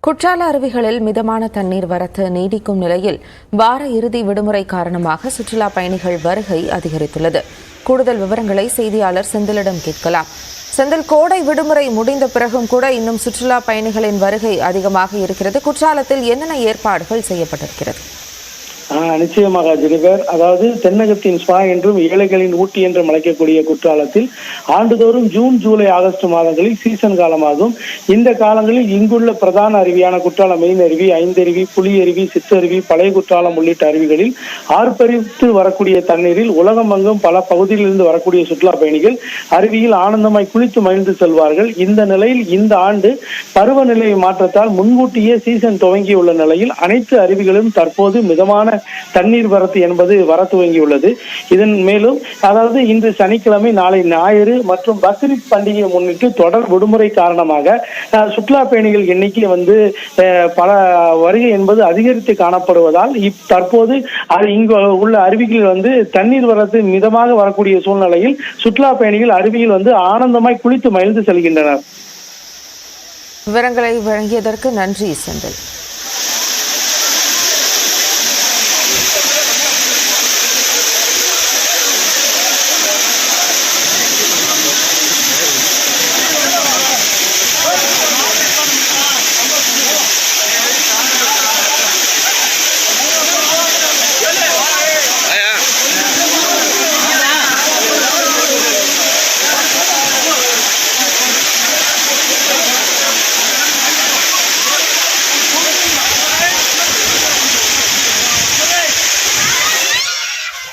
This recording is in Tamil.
குற்றால அருவிகளில் மிதமான தண்ணீர் வரத்து நீடிக்கும் நிலையில் வார இறுதி விடுமுறை காரணமாக சுற்றுலா பயணிகள் வருகை அதிகரித்துள்ளது. கூடுதல் விவரங்களை செய்தியாளர் செந்திலிடம் கேட்கலாம். செந்தில், கோடை விடுமுறை முடிந்த பிறகும் கூட இன்னும் சுற்றுலா பயணிகளின் வருகை அதிகமாக இருக்கிறது. குற்றாலத்தில் என்னென்ன ஏற்பாடுகள் செய்யப்பட்டிருக்கிறது? நிச்சயமாக ஜெனிபர், அதாவது தென்னகத்தின் ஸ்பா என்றும் ஏழைகளின் ஊட்டி என்றும் அழைக்கக்கூடிய குற்றாலத்தில் ஆண்டுதோறும் ஜூன், ஜூலை, ஆகஸ்ட் மாதங்களில் சீசன் காலமாகும். இந்த காலங்களில் இங்குள்ள பிரதான அருவியான குற்றாலம் மெயின் அருவி, ஐந்தருவி, புலி அருவி, சிற்றருவி, பழைய குற்றாலம் உள்ளிட்ட அருவிகளில் ஆர்ப்பரித்து வரக்கூடிய தண்ணீரில் உலகமெங்கும் பல பகுதியிலிருந்து வரக்கூடிய சுற்றுலா பயணிகள் அருவியில் ஆனந்தமாய் குளித்து மகிழ்ந்து செல்வார்கள். இந்த நிலையில் இந்த ஆண்டு பருவநிலை மாற்றத்தால் முன்கூட்டியே சீசன் துவங்கியுள்ள நிலையில் அனைத்து அருவிகளும் தற்போது மிதமான தண்ணீர் வரத்து என்பது வர துவங்கியுள்ளது. இதன் மேலும் அதாவது இன்று சனிக்கிழமை, நாளை ஞாயிறு மற்றும் பக்ரீத் பண்டிகையை முன்னிட்டு தொடர் விடுமுறை காரணமாக சுற்றுலா பயணிகள் எண்ணிக்கை பல வருகை என்பது அதிகரித்து காணப்படுவதால் தற்போது இங்கு உள்ள அருவிகளில் தண்ணீர் வரத்து மிதமாக வரக்கூடிய சூழ்நிலையில் சுற்றுலா பயணிகள் அருவியில் ஆனந்தமாய் குளித்து மகிழ்ந்து செல்கின்றனர். விவரங்களை வழங்கியதற்கு நன்றி செந்தில்.